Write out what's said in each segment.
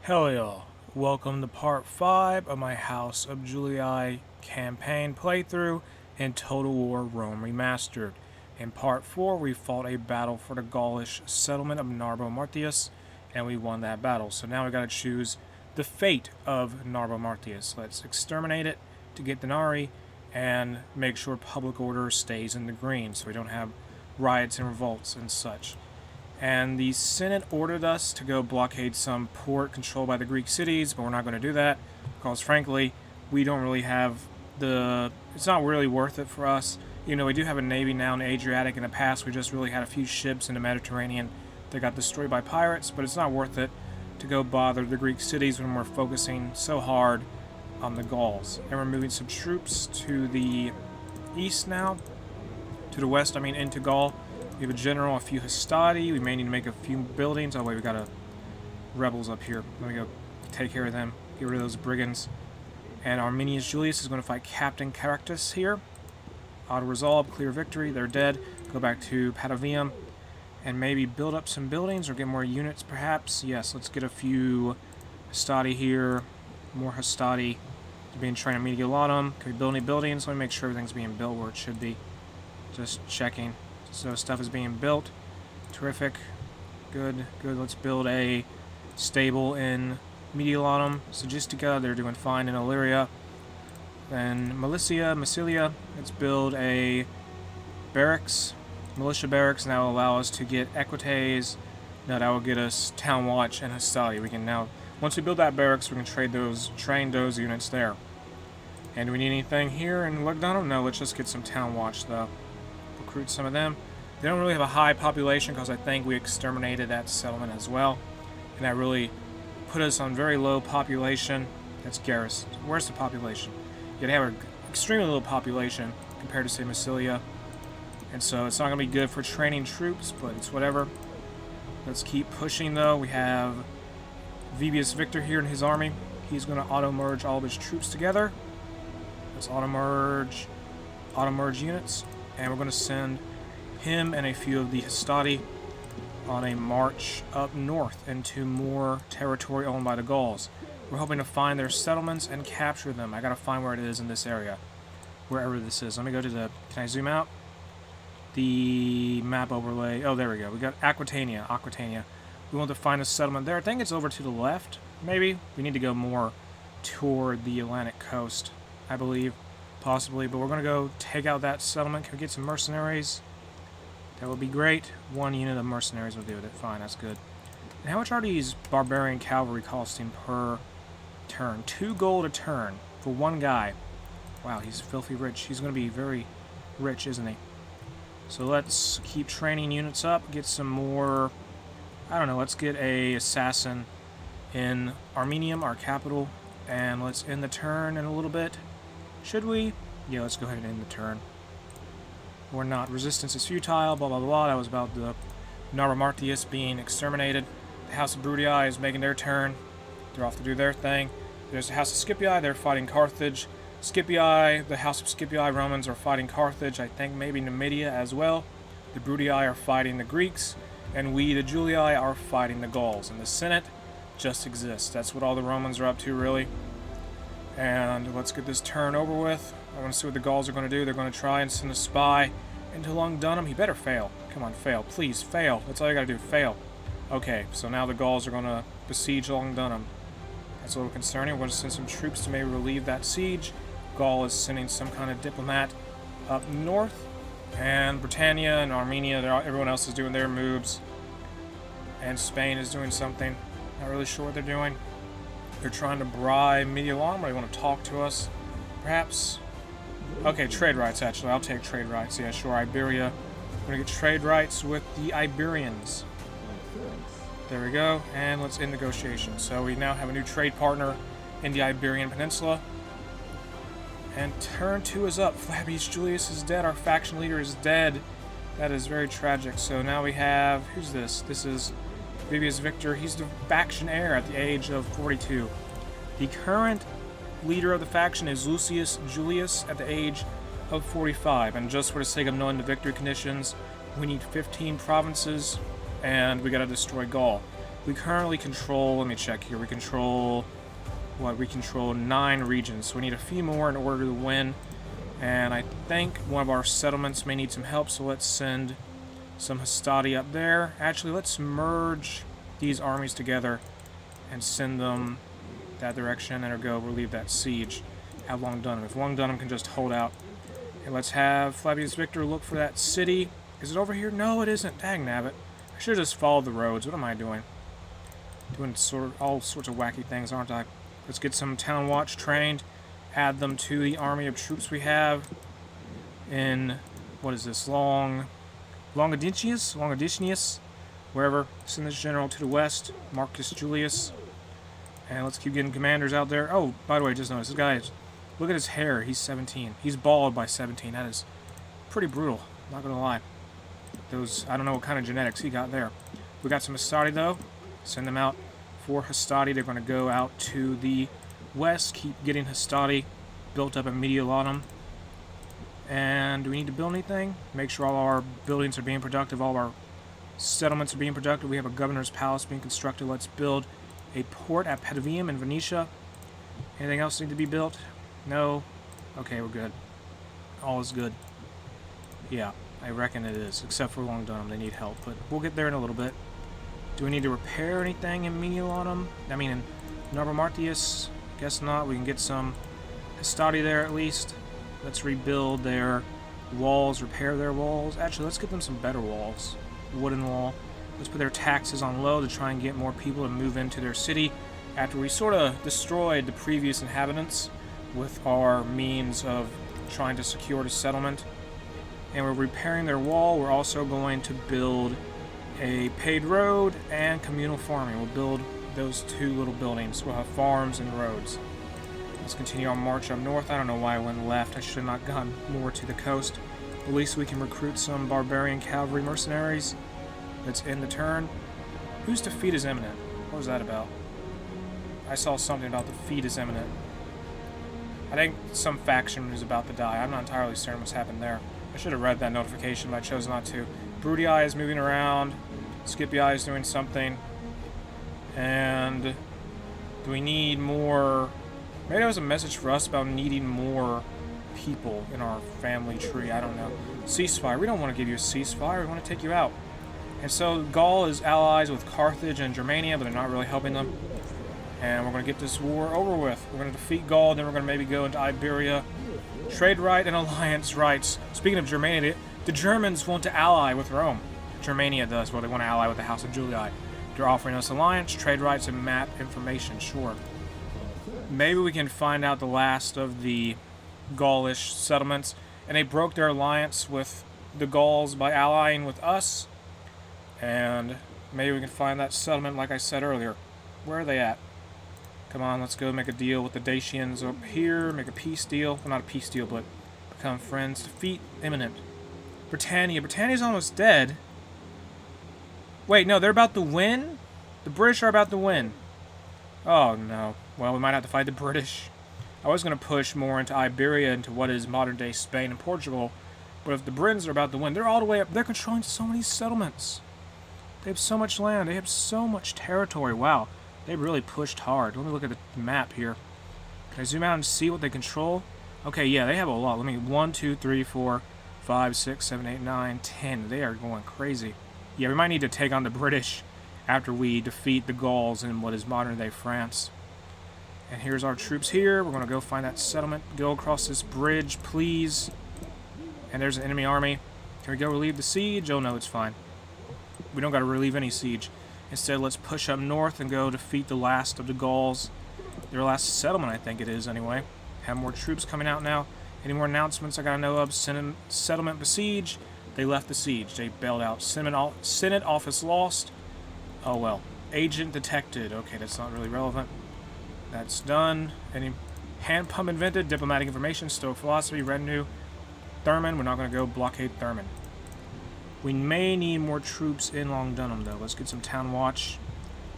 Hell y'all, welcome to part 5 of my House of Julii campaign playthrough in Total War Rome Remastered. In part 4 we fought a battle for the Gaulish settlement of Narbo Martius, and we won that battle. So now we gotta choose the fate of Narbo Martius. Let's exterminate it to get Denari and make sure public order stays in the green so we don't have riots and revolts and such. And the Senate ordered us to go blockade some port controlled by the Greek cities, but we're not going to do that because, frankly, we don't really have it's not really worth it for us. You know, we do have a navy now in the Adriatic. In the past, we just really had a few ships in the Mediterranean that got destroyed by pirates, but it's not worth it to go bother the Greek cities when we're focusing so hard on the Gauls. And we're moving some troops to the east now, to the west, into Gall. We have a general, a few hastati. We may need to make a few buildings. Oh wait, we got rebels up here. Let me go take care of them. Get rid of those brigands. And Arminius Julius is going to fight Captain Caractacus here. Auto resolve, clear victory. They're dead. Go back to Patavium and maybe build up some buildings or get more units perhaps. Yes, let's get a few hastati here. More hastati. They're being trained at Mediolatum. Can we build any buildings? Let me make sure everything's being built where it should be. Just checking. So stuff is being built. Terrific. Good, good. Let's build a stable in Mediolatum. Logistica, they're doing fine in Illyria. Then Massilia. Let's build a barracks, militia barracks, and that will allow us to get equites. No, that will get us town watch and hastati. We can now, once we build that barracks, we can train those units there. And do we need anything here in Lugdunum? No, let's just get some town watch though. Recruit some of them. They don't really have a high population because I think we exterminated that settlement as well, and that really put us on very low population. That's Garrus. Where's the population? You'd have an extremely low population compared to say Massilia, and so it's not going to be good for training troops, but it's whatever. Let's keep pushing though. We have Vibius Victor here in his army. He's going to auto-merge all of his troops together. Let's auto-merge units. And we're going to send him and a few of the hastati on a march up north into more territory owned by the Gauls. We're hoping to find their settlements and capture them. I got to find where it is in this area, wherever this is. Let me go to the... Can I zoom out? The map overlay. Oh, there we go. We got Aquitania. We want to find a settlement there. I think it's over to the left, maybe. We need to go more toward the Atlantic coast, I believe. Possibly, but we're going to go take out that settlement. Can we get some mercenaries? That would be great. 1 unit of mercenaries will do it. Fine, that's good. And how much are these barbarian cavalry costing per turn? 2 gold a turn for 1 guy. Wow, he's filthy rich. He's going to be very rich, isn't he? So let's keep training units up. Get some more... I don't know, let's get a assassin in Armenium, our capital. And let's end the turn in a little bit. Should we? Yeah, let's go ahead and end the turn. Or not. Resistance is futile, blah, blah, blah. That was about the Narbo Martius being exterminated. The House of Britannia is making their turn. They're off to do their thing. There's the House of Scipii. They're fighting Carthage. Scipii, the House of Scipii Romans are fighting Carthage. I think maybe Numidia as well. The Brutii are fighting the Greeks. And we, the Julii, are fighting the Gauls. And the Senate just exists. That's what all the Romans are up to, really. And let's get this turn over with. I want to see what the Gauls are going to do. They're going to try and send a spy into Lugdunum. He better fail. Come on, fail. Please, fail. That's all you got to do. Fail. Okay, so now the Gauls are going to besiege Lugdunum. That's a little concerning. We're going to send some troops to maybe relieve that siege. Gall is sending some kind of diplomat up north. And Britannia and Armenia, everyone else is doing their moves. And Spain is doing something. Not really sure what they're doing. They're trying to bribe Mediolatum, or they want to talk to us, perhaps. Okay, trade rights, actually. I'll take trade rights. Yeah, sure, Iberia. We're going to get trade rights with the Iberians. There we go, and let's end negotiations. So we now have a new trade partner in the Iberian Peninsula. And turn 2 is up. Flavius Julius is dead. Our faction leader is dead. That is very tragic. So now we have... Who's this? This is... Vibius Victor. He's the faction heir at the age of 42. The current leader of the faction is Lucius Julius at the age of 45. And just for the sake of knowing the victory conditions, we need 15 provinces, and we gotta destroy Gall. We currently control, let me check here, we control, what, we control 9 regions, so we need a few more in order to win, and I think one of our settlements may need some help, so let's send some Hastati up there. Actually, let's merge these armies together and send them that direction, and go relieve that siege at Long Dunham. If Long Dunham can just hold out. And let's have Flavius Victor look for that city. Is it over here? No, it isn't. Dang nabbit. I should have just followed the roads. What am I doing? Doing all sorts of wacky things, aren't I? Let's get some town watch trained. Add them to the army of troops we have in, what is this, Longadicius? Wherever. Send this general to the west, Marcus Julius. And let's keep getting commanders out there. Oh, by the way, just notice, this guy is, look at his hair. He's 17. He's bald by 17. That is pretty brutal. Not gonna lie. Those, I don't know what kind of genetics he got there. We got some Hastati, though. Send them out for Hastati. They're going to go out to the west. Keep getting Hastati built up in Mediolatum. And do we need to build anything? Make sure all our buildings are being productive. All our settlements are being productive. We have a governor's palace being constructed. Let's build a port at Patavium in Venetia. Anything else need to be built? No? Okay, we're good. All is good. Yeah, I reckon it is. Except for Long Dunham, they need help. But we'll get there in a little bit. Do we need to repair anything in Mediolatum? I mean, in Narbomartius? Guess not. We can get some Hastati there at least. Let's rebuild their walls, repair their walls. Actually, let's get them some better walls. Wooden wall. Let's put their taxes on low to try and get more people to move into their city after we sort of destroyed the previous inhabitants with our means of trying to secure the settlement. And we're repairing their wall. We're also going to build a paid road and communal farming. We'll build those 2 little buildings. We'll have farms and roads. Let's continue our march up north. I don't know why I went left. I should have not gone more to the coast. At least we can recruit some barbarian cavalry mercenaries. Let's end the turn. Whose defeat is imminent? What was that about? I saw something about defeat is imminent. I think some faction is about to die. I'm not entirely certain what's happened there. I should have read that notification, but I chose not to. Brutii is moving around. Scipii is doing something. And do we need more? Maybe there was a message for us about needing more people in our family tree. I don't know. Ceasefire. We don't want to give you a ceasefire. We want to take you out. And so Gall is allies with Carthage and Germania, but they're not really helping them. And we're going to get this war over with. We're going to defeat Gall, then we're going to maybe go into Iberia. Trade right and alliance rights. Speaking of Germania, the Germans want to ally with Rome. Germania does. Well, they want to ally with the House of Julii. They're offering us alliance, trade rights, and map information. Sure. Maybe we can find out the last of the Gaulish settlements. And they broke their alliance with the Gauls by allying with us. And maybe we can find that settlement like I said earlier. Where are they at? Come on, let's go make a deal with the Dacians up here. Make a peace deal. Well, not a peace deal, but become friends. Defeat imminent. Britannia. Britannia's almost dead. Wait, no, they're about to win? The British are about to win. Oh, no. Well, we might have to fight the British. I was going to push more into Iberia, into what is modern-day Spain and Portugal. But if the Britons are about to win, they're all the way up. They're controlling so many settlements. They have so much land. They have so much territory. Wow. They really pushed hard. Let me look at the map here. Can I zoom out and see what they control? Okay, yeah, they have a lot. Let me 1, 2, 3, 4, 5, 6, 7, 8, 9, 10. They are going crazy. Yeah, we might need to take on the British after we defeat the Gauls in what is modern-day France. And here's our troops here. We're going to go find that settlement. Go across this bridge, please. And there's an enemy army. Can we go relieve the siege? Oh, no, it's fine. We don't got to relieve any siege. Instead, let's push up north and go defeat the last of the Gauls. Their last settlement, I think it is, anyway. Have more troops coming out now. Any more announcements I got to know of? Settlement besieged. They left the siege. They bailed out. Senate office lost. Oh, well. Agent detected. Okay, that's not really relevant. That's done. Any hand pump invented. Diplomatic information. Stoic philosophy. Retinue. Thurman. We're not going to go blockade Thurman. We may need more troops in Long Dunham, though. Let's get some town watch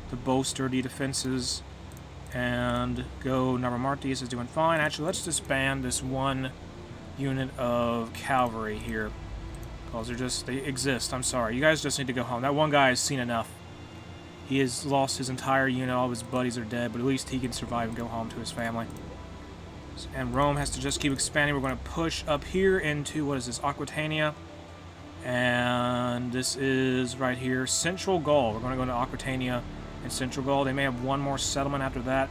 to bolster the defenses. And go. Narbomartius is doing fine. Actually, let's disband this one unit of cavalry here. Because they exist. I'm sorry. You guys just need to go home. That one guy has seen enough. He has lost his entire unit, all of his buddies are dead, but at least he can survive and go home to his family. And Rome has to just keep expanding. We're going to push up here into, what is this, Aquitania. And this is right here, Central Gaul. We're going to go into Aquitania and Central Gaul. They may have one more settlement after that.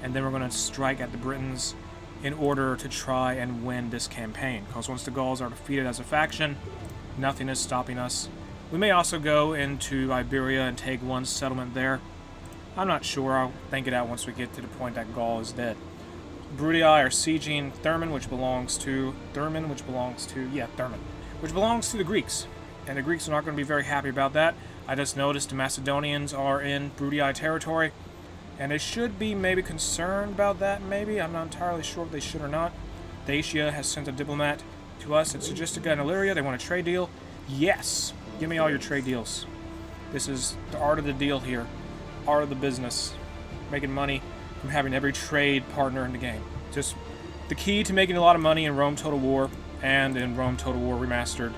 And then we're going to strike at the Britons in order to try and win this campaign. Because once the Gauls are defeated as a faction, nothing is stopping us. We may also go into Iberia and take one settlement there. I'm not sure. I'll think it out once we get to the point that Gaul is dead. Brutii are sieging Thermon, which belongs to the Greeks. And the Greeks are not going to be very happy about that. I just noticed the Macedonians are in Brutii territory. And they should be maybe concerned about that, maybe. I'm not entirely sure if they should or not. Dacia has sent a diplomat to us at Segistica and Illyria. They want a trade deal. Yes! Give me all your trade deals. This is the art of the deal here. Art of the business. Making money from having every trade partner in the game. Just the key to making a lot of money in Rome Total War and in Rome Total War Remastered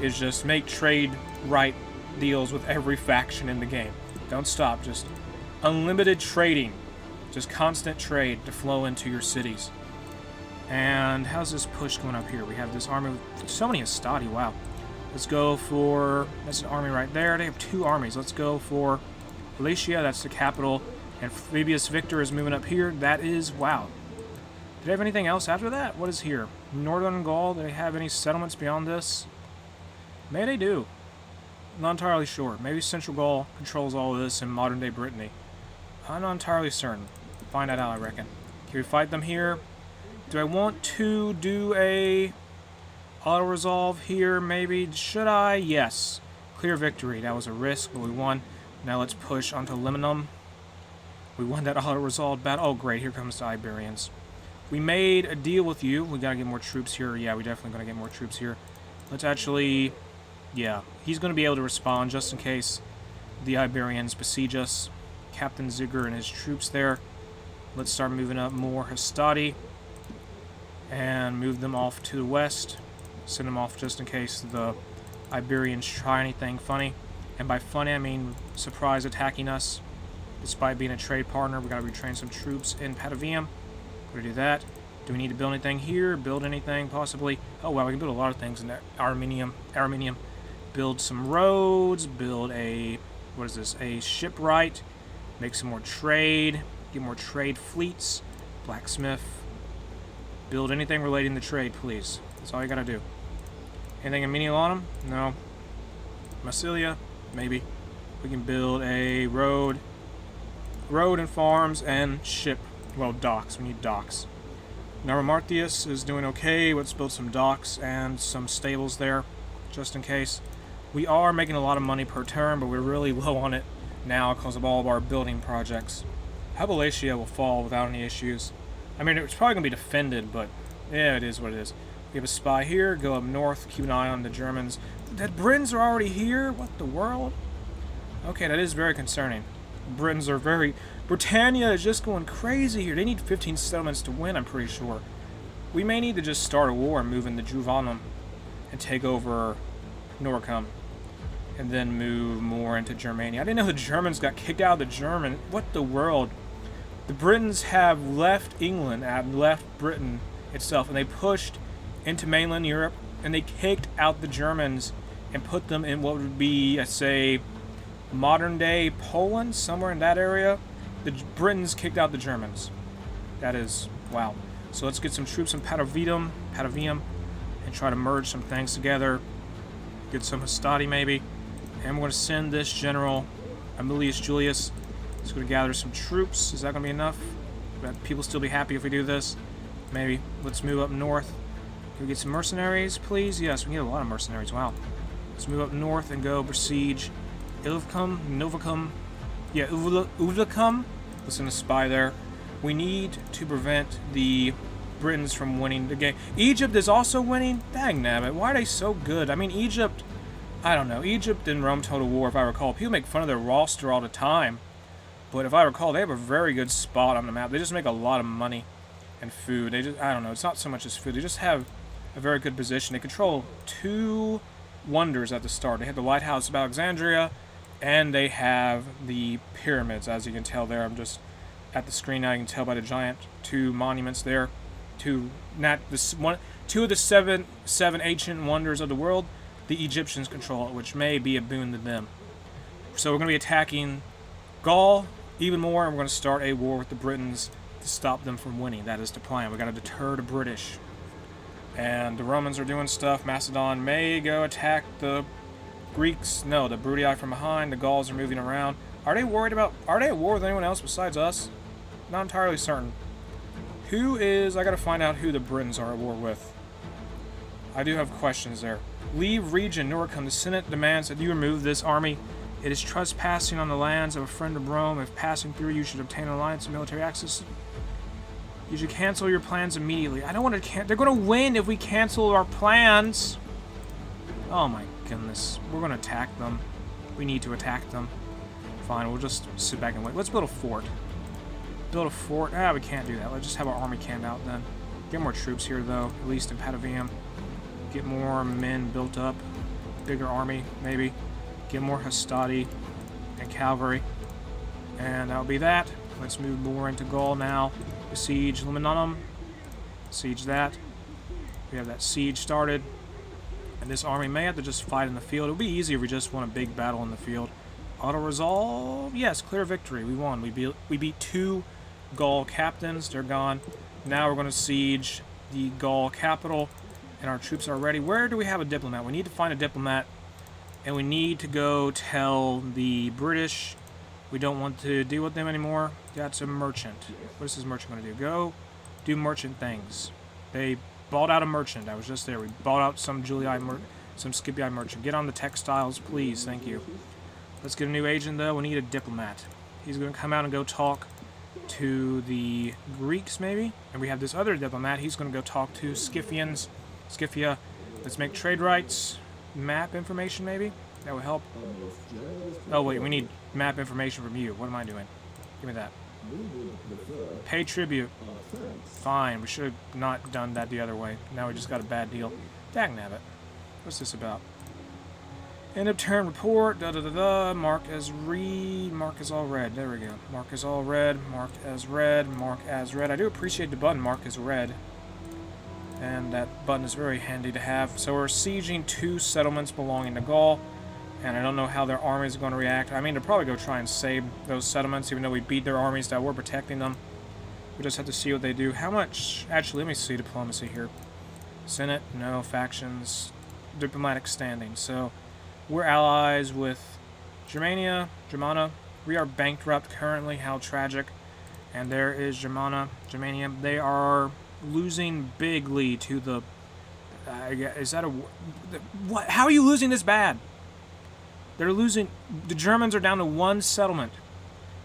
is just make trade right deals with every faction in the game. Don't stop. Just unlimited trading. Just constant trade to flow into your cities. And how's this push going up here? We have this army with so many Hastati. Wow. Let's go for... That's an army right there. They have two armies. Let's go for Galatia. That's the capital. And Fabius Victor is moving up here. That is... Wow. Do they have anything else after that? What is here? Northern Gaul. Do they have any settlements beyond this? Maybe they do. Not entirely sure. Maybe Central Gaul controls all of this in modern-day Brittany. I'm not entirely certain. Find that out, I reckon. Can we fight them here? Do I want to do a auto-resolve here, maybe? Should I? Yes. Clear victory. That was a risk, but we won. Now let's push onto Liminum. We won that auto-resolved battle. Oh, great. Here comes the Iberians. We made a deal with you. We gotta get more troops here. Yeah, we definitely gonna get more troops here. Let's actually... Yeah, he's gonna be able to respond just in case the Iberians besiege us. Captain Zigger and his troops there. Let's start moving up more Hastati. And move them off to the west. Send them off just in case the Iberians try anything funny. And by funny, I mean surprise attacking us. Despite being a trade partner, we gotta retrain some troops in Patavium. We're gonna do that. Do we need to build anything here? Build anything, possibly? Oh, wow, we can build a lot of things in there. Armenium. Build some roads. Build a... What is this? A shipwright. Make some more trade. Get more trade fleets. Blacksmith. Build anything relating to trade, please. That's all you gotta do. Anything in Menialanum? No. Massilia? Maybe. We can build a road. Road and farms and ship. Well, docks. We need docks. Naromartius is doing okay. Let's build some docks and some stables there, just in case. We are making a lot of money per turn, but we're really low on it now because of all of our building projects. Habalatia will fall without any issues. I mean, it's probably going to be defended, but yeah, it is what it is. We have a spy here. Go up north. Keep an eye on the Germans. The Britons are already here? What the world? Okay, that is very concerning. The Britons are very... Britannia is just going crazy here. They need 15 settlements to win, I'm pretty sure. We may need to just start a war and move into Juvanum and take over Noricum. And then move more into Germania. I didn't know the Germans got kicked out of the German. What the world? The Britons have left England and left Britain itself, and they pushed into mainland Europe, and they kicked out the Germans and put them in what would be, let's say, modern-day Poland, somewhere in that area. The Britons kicked out the Germans. That is, wow. So let's get some troops in Patavium, and try to merge some things together. Get some Hastati, maybe. And we're going to send this general, Aemilius Julius. He's going to gather some troops. Is that going to be enough? Will people still be happy if we do this? Maybe. Let's move up north. Can we get some mercenaries, please? Yes, we can get a lot of mercenaries. Wow. Let's move up north and go besiege Novacum. Yeah, Uvlicum. Let's send a spy there. We need to prevent the Britons from winning the game. Egypt is also winning? Dang nabbit. Why are they so good? I mean, Egypt... I don't know. Egypt in Rome Total War, if I recall. People make fun of their roster all the time. But if I recall, they have a very good spot on the map. They just make a lot of money and food. They just... I don't know. It's not so much as food. They just have a very good position. They control two wonders at the start. They have the Lighthouse of Alexandria And they have the pyramids, as you can tell there. I'm just at the screen now. You can tell by the giant two monuments there. Two of the seven ancient wonders of the world. The Egyptians control it, which may be a boon to them. So we're going to be attacking Gall even more, and we're going to start a war with the Britons to stop them from winning. That is the plan. We've got to deter the British. And the Romans are doing stuff. Macedon may go attack the Greeks. No, the Brutii from behind. The Gauls are moving around. Are they at war with anyone else besides us? Not entirely certain. I gotta find out who the Britons are at war with. I do have questions there. Leave region, Noricum. The Senate demands that you remove this army. It is trespassing on the lands of a friend of Rome. If passing through, you should obtain alliance and military access. You should cancel your plans immediately. I don't want to They're going to win if we cancel our plans. Oh my goodness. We're going to attack them. We need to attack them. Fine, we'll just sit back and wait. Let's build a fort. Build a fort. We can't do that. Let's just have our army camped out then. Get more troops here, though. At least in Patavium. Get more men built up. Bigger army, maybe. Get more Hastati and cavalry. And that'll be that. Let's move more into Gaul now. Besiege Liminanum. Siege that. We have that siege started. And this army may have to just fight in the field. It'll be easier if we just won a big battle in the field. Auto-resolve. Yes, clear victory. We won. We beat 2 Gaul captains. They're gone. Now we're going to siege the Gaul capital. And our troops are ready. Where do we have a diplomat? We need to find a diplomat. And we need to go tell the British we don't want to deal with them anymore. That's a merchant. What is this merchant going to do? Go do merchant things. They bought out a merchant. I was just there. We bought out some some Scipii merchant. Get on the textiles, please. Thank you. Let's get a new agent, though. We need a diplomat. He's going to come out and go talk to the Greeks, maybe. And we have this other diplomat. He's going to go talk to Scythians. Scythia. Let's make trade rights. Map information, maybe? That would help. Oh, wait. We need map information from you. What am I doing? Give me that. Pay tribute. Fine. We should have not done that the other way. Now we just got a bad deal. Dagnabbit. What's this about? End of turn report. Da-da-da-da. Mark as read. Mark as all red. There we go. Mark as all red. Mark as red. Mark as red. I do appreciate the button. Mark as red. And that button is very handy to have. So we're sieging 2 settlements belonging to Gaul. And I don't know how their armies are going to react. I mean, they'll probably go try and save those settlements, even though we beat their armies that were protecting them. We just have to see what they do. How much... Actually, let me see diplomacy here. Senate, no. Factions, diplomatic standing. So, we're allies with Germania. We are bankrupt currently. How tragic. And there is Germania. They are losing bigly to the... is that a... What? How are you losing this bad? They're losing... The Germans are down to 1 settlement.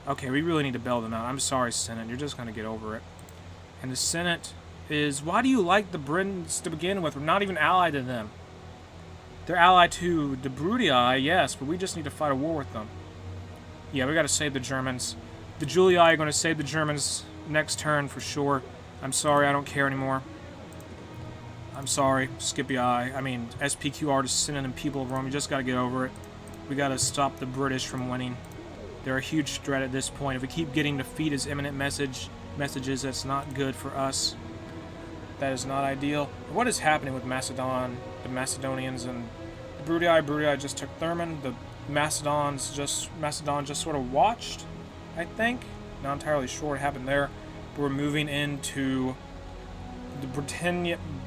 Okay, we really need to bail them out. I'm sorry, Senate. You're just going to get over it. And the Senate is... Why do you like the Britons to begin with? We're not even allied to them. They're allied to the Brutii, yes, but we just need to fight a war with them. Yeah, we got to save the Germans. The Julii are going to save the Germans next turn for sure. I'm sorry, I don't care anymore. I'm sorry, Scipii. I mean, SPQR to Senate and people of Rome. You just got to get over it. We got to stop the British from winning. They're a huge threat at this point. If we keep getting defeat as imminent messages, that's not good for us. That is not ideal. What is happening with Macedon, the Macedonians, and the Brutii? Brutii just took Thermon. The Macedon just sort of watched, I think. Not entirely sure what happened there. But we're moving into the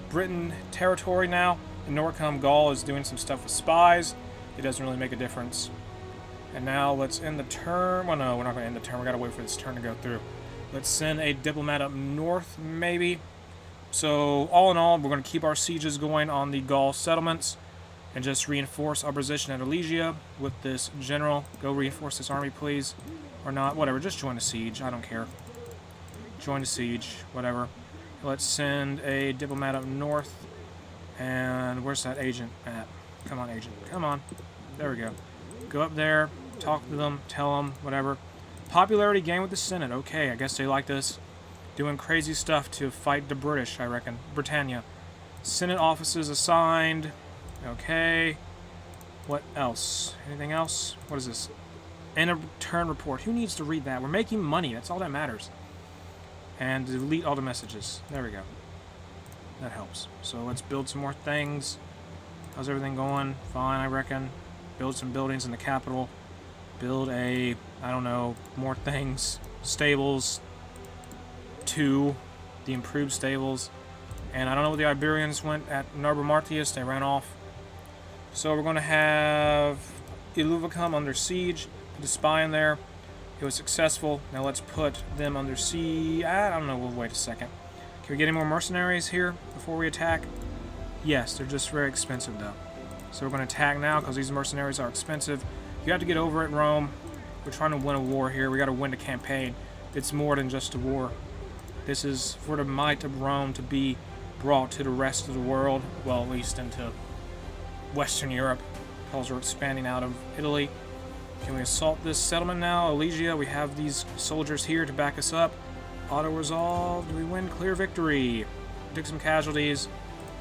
Britain territory now. In Noricum, Gall is doing some stuff with spies. It doesn't really make a difference. And now let's end the turn. Well, no, we're not going to end the turn. We've got to wait for this turn to go through. Let's send a diplomat up north, maybe. So, all in all, we're going to keep our sieges going on the Gaul settlements and just reinforce our position at Alesia with this general. Go reinforce this army, please. Or not. Whatever. Just join the siege. I don't care. Join the siege. Whatever. Let's send a diplomat up north. And where's that agent at? Come on, agent. Come on. There we go. Go up there. Talk to them. Tell them. Whatever. Popularity gain with the Senate. Okay, I guess they like this. Doing crazy stuff to fight the British, I reckon. Britannia. Senate offices assigned. Okay. What else? Anything else? What is this? And a return report. Who needs to read that? We're making money. That's all that matters. And delete all the messages. There we go. That helps. So let's build some more things. How's everything going? Fine, I reckon. Build some buildings in the capital. Build I don't know, more things. Stables. 2. The improved stables. And I don't know where the Iberians went at Narber Martius. They ran off. So we're going to have Illyricum under siege. Put a spy in there. It was successful. Now let's put them under siege. I don't know. We'll wait a second. Can we get any more mercenaries here before we attack? Yes, they're just very expensive though. So we're going to attack now because these mercenaries are expensive. You have to get over it, Rome. We're trying to win a war here. We got to win the campaign. It's more than just a war. This is for the might of Rome to be brought to the rest of the world. Well, at least into Western Europe, because we're expanding out of Italy. Can we assault this settlement now? Alesia, we have these soldiers here to back us up. Auto-resolved. We win clear victory. Took some casualties,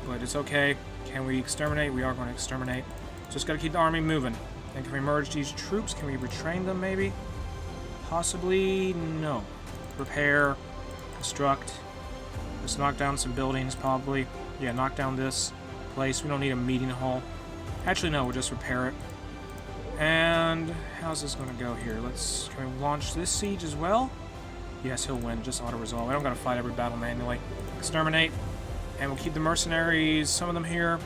but it's okay. Can we exterminate? We are going to exterminate. Just got to keep the army moving. And can we merge these troops? Can we retrain them, maybe? Possibly no. Repair. Construct. Let's knock down some buildings, probably. Yeah, knock down this place. We don't need a meeting hall. Actually, no, we'll just repair it. And how's this going to go here? Can we launch this siege as well? Yes, he'll win. Just auto-resolve. I don't got to fight every battle manually. Exterminate. And we'll keep the mercenaries, some of them here.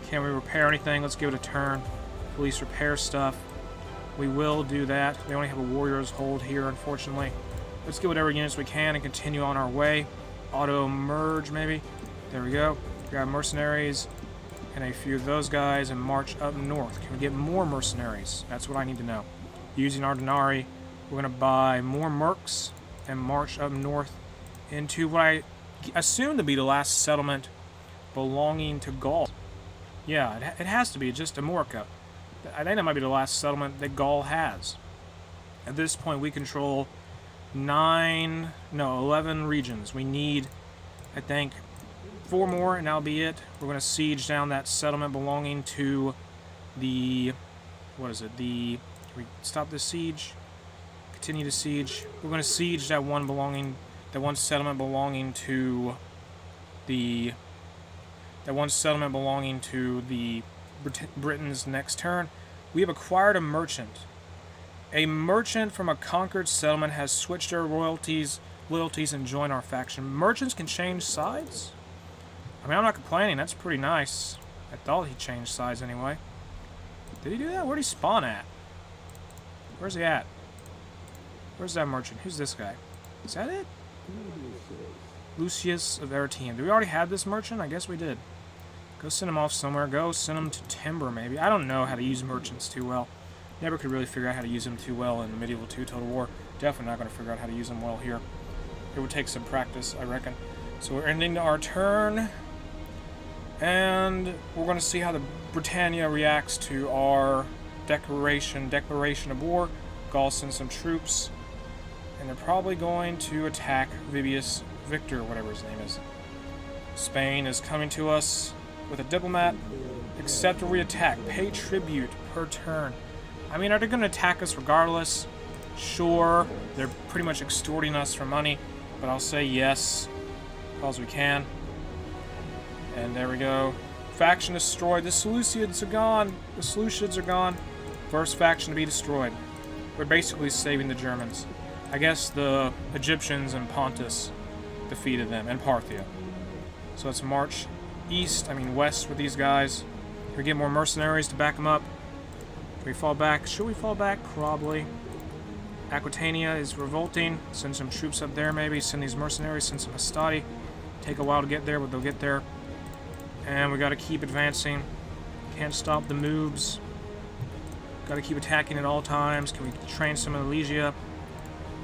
Can we repair anything? Let's give it a turn. Police repair stuff. We will do that. We only have a warrior's hold here, unfortunately. Let's get whatever units we can and continue on our way. Auto-merge, maybe. There we go. Grab mercenaries and a few of those guys and march up north. Can we get more mercenaries? That's what I need to know. Using our denarii, we're going to buy more mercs and march up north into what I assume to be the last settlement belonging to Gall. Yeah, it has to be, just Amorica. I think that might be the last settlement that Gall has. At this point, we control 11 regions. We need, I think, 4 more, and that'll be it. We're going to siege down that settlement belonging to the... What is it? Can we stop this siege? Continue to siege. We're going to siege that one settlement belonging to the... Britain's next turn. We have acquired a merchant. A merchant from a conquered settlement has switched their loyalties and joined our faction. Merchants can change sides? I mean, I'm not complaining. That's pretty nice. I thought he changed sides anyway. Did he do that? Where'd he spawn at? Where's he at? Where's that merchant? Who's this guy? Is that it? Lucius of Arretium. Do we already have this merchant? I guess we did. Go send him off somewhere. Go send him to Timber, maybe. I don't know how to use merchants too well. Never could really figure out how to use them too well in Medieval 2 Total War. Definitely not going to figure out how to use them well here. It would take some practice, I reckon. So we're ending our turn. And we're going to see how the Britannia reacts to our declaration of war. Gall sends some troops. And they're probably going to attack Vibius Victor, whatever his name is. Spain is coming to us with a diplomat. Accept or re-attack. Pay tribute per turn. I mean, are they going to attack us regardless? Sure. They're pretty much extorting us for money. But I'll say yes. Because we can. And there we go. Faction destroyed. The Seleucids are gone. The Seleucids are gone. First faction to be destroyed. We're basically saving the Germans. I guess the Egyptians and Pontus defeated them. And Parthia. So let's march west with these guys. Can we get more mercenaries to back them up? Can we fall back? Should we fall back? Probably. Aquitania is revolting. Send some troops up there maybe. Send these mercenaries. Send some Hastati. Take a while to get there, but they'll get there. And we gotta keep advancing. Can't stop the moves. Gotta keep attacking at all times. Can we train some of Alesia?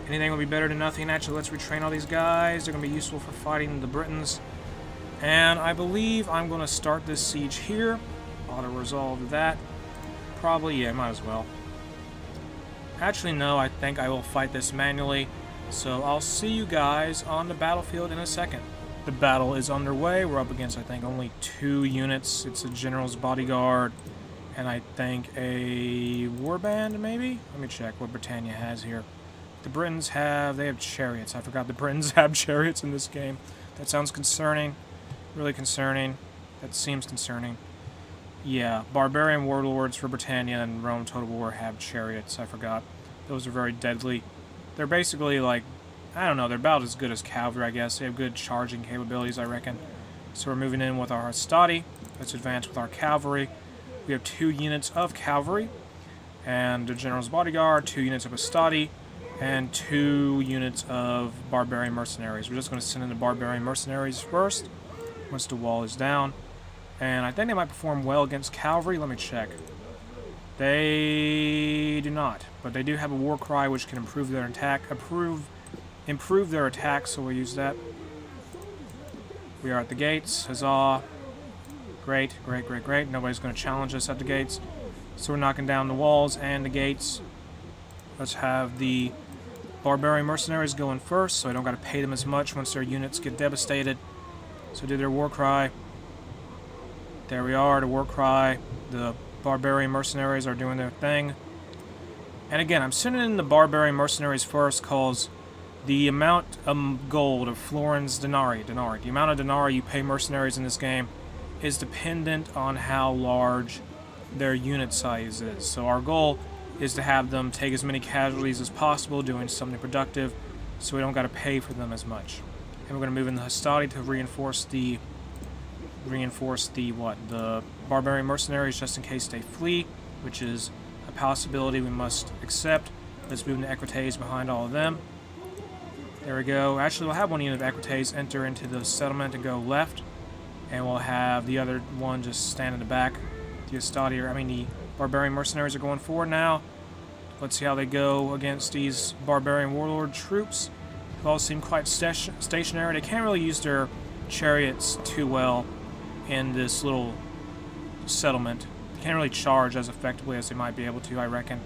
Anything will be better than nothing. Actually, let's retrain all these guys. They're gonna be useful for fighting the Britons. And I believe I'm gonna start this siege here. Auto-resolve that. Probably, yeah, might as well. Actually, no, I think I will fight this manually. So I'll see you guys on the battlefield in a second. The battle is underway. We're up against, I think, only 2 units. It's a general's bodyguard And I think a warband, maybe? Let me check what Britannia has here. The Britons they have chariots. I forgot the Britons have chariots in this game. That sounds concerning. Really concerning. That seems concerning. Yeah, barbarian warlords for Britannia and Rome Total War have chariots. I forgot. Those are very deadly. They're basically like, I don't know, they're about as good as cavalry, I guess. They have good charging capabilities, I reckon. So we're moving in with our hastati. Let's advance with our cavalry. We have 2 units of cavalry, and the general's bodyguard, 2 units of hastati, and 2 units of barbarian mercenaries. We're just going to send in the barbarian mercenaries first, once the wall is down. And I think they might perform well against cavalry. Let me check. They do not, but they do have a war cry which can improve their attack. Improve their attack, so we'll use that. We are at the gates. Huzzah. Great, great, great, great. Nobody's going to challenge us at the gates. So we're knocking down the walls and the gates. Let's have the barbarian mercenaries go in first, so I don't got to pay them as much once their units get devastated. So do their war cry. There we are, the war cry. The barbarian mercenaries are doing their thing. And again, I'm sending in the barbarian mercenaries first because the amount of gold of florins denarii, the amount of denarii you pay mercenaries in this game is dependent on how large their unit size is. So our goal is to have them take as many casualties as possible, doing something productive, so we don't got to pay for them as much. And we're going to move in the hastati to reinforce the barbarian mercenaries just in case they flee, which is a possibility we must accept. Let's move into equites behind all of them. There we go. Actually, we'll have one unit of equites enter into the settlement and go left, and we'll have the other one just stand in the back. The barbarian mercenaries are going forward now. Let's see how they go against these barbarian warlord troops, who all seem quite stationary. They can't really use their chariots too well in this little settlement. They can't really charge as effectively as they might be able to, I reckon.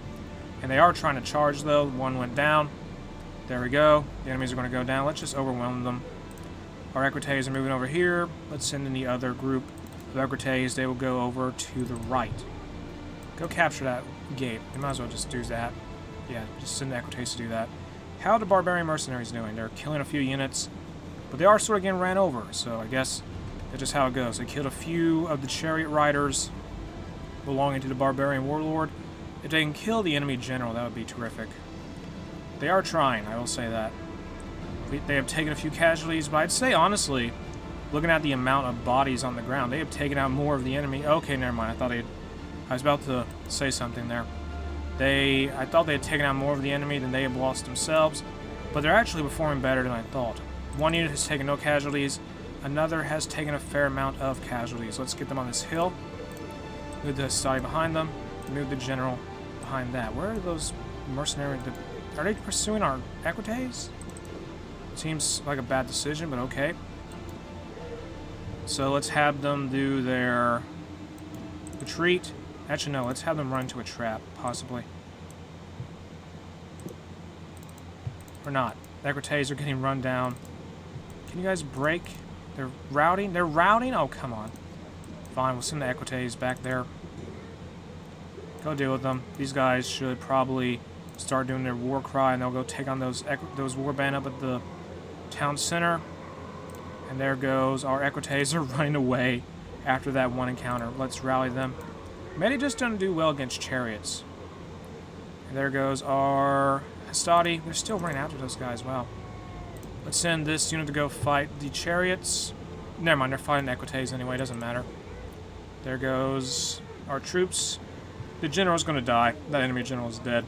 And they are trying to charge, though. One went down. There we go. The enemies are going to go down. Let's just overwhelm them. Our equites are moving over here. Let's send in the other group of equites. They will go over to the right. Go capture that gate. You might as well just do that. Yeah, just send the equites to do that. How are the barbarian mercenaries doing? They're killing a few units, but they are sort of getting ran over, so I guess that's just how it goes. They killed a few of the chariot riders belonging to the barbarian warlord. If they can kill the enemy general, that would be terrific. They are trying, I will say that. They have taken a few casualties, but I'd say, honestly, looking at the amount of bodies on the ground, they have taken out more of the enemy. Okay, never mind. I was about to say something there. I thought they had taken out more of the enemy than they have lost themselves, but they're actually performing better than I thought. One unit has taken no casualties. Another has taken a fair amount of casualties. Let's get them on this hill. Move the hastati behind them. Move the general behind that. Where are those mercenaries? Are they pursuing our equites? Seems like a bad decision, but okay. So let's have them do their retreat. Actually, no, let's have them run into a trap, possibly. Or not. The equites are getting run down. Can you guys break? They're routing? They're routing? Oh, come on. Fine, we'll send the equites back there. Go deal with them. These guys should probably start doing their war cry, and they'll go take on those warband up at the town center. And there goes. Our equites are running away after that one encounter. Let's rally them. Maybe just don't do well against chariots. And there goes our hastati. They're still running after those guys. Wow. Let's send this unit to go fight the chariots. Never mind, they're fighting the equites anyway. Doesn't matter. There goes our troops. The general's going to die. That enemy general is dead.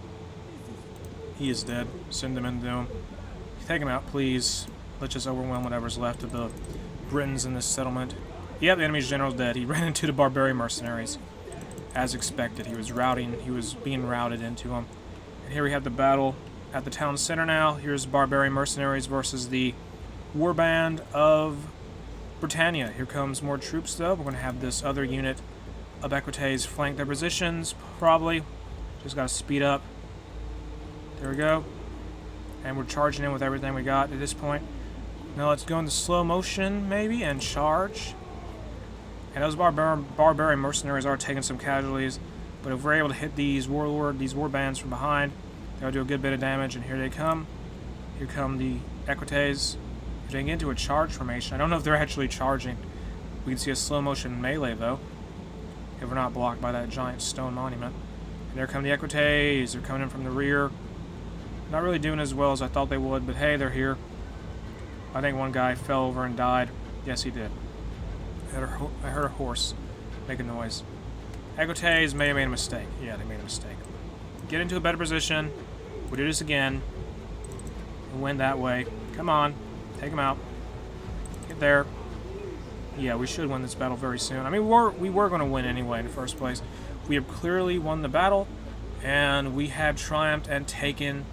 He is dead. Send them into him. Take him out, please. Let's just overwhelm whatever's left of the Britons in this settlement. Yep, the enemy's general's dead. He ran into the barbarian mercenaries. As expected, he was being routed into them. And here we have the battle at the town center now. Here's barbarian mercenaries versus the warband of Britannia. Here comes more troops, though. We're going to have this other unit of equites flank their positions, probably. Just got to speed up. There we go. And we're charging in with everything we got at this point. Now let's go into slow motion, maybe, and charge. And those barbarian mercenaries are taking some casualties. But if we're able to hit these war bands from behind, they'll do a good bit of damage, and here they come. Here come the Equites. If they can get into a charge formation, I don't know if they're actually charging. We can see a slow motion melee, though, if we're not blocked by that giant stone monument. And there come the Equites. They're coming in from the rear. Not really doing as well as I thought they would, but hey, they're here. I think one guy fell over and died. Yes, he did. I heard a horse make a noise. Equites may have made a mistake. Yeah, they made a mistake. Get into a better position. We'll do this again. And win that way. Come on. Take him out. Get there. Yeah, we should win this battle very soon. I mean, we were going to win anyway in the first place. We have clearly won the battle, and we have triumphed and taken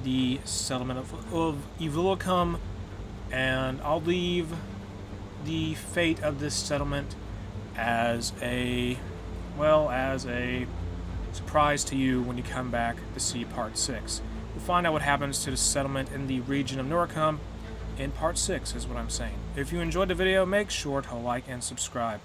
the settlement of Evilicum, and I'll leave the fate of this settlement as a surprise to you when you come back to see Part 6. We'll find out what happens to the settlement in the region of Noricum in Part 6, is what I'm saying. If you enjoyed the video, make sure to like and subscribe.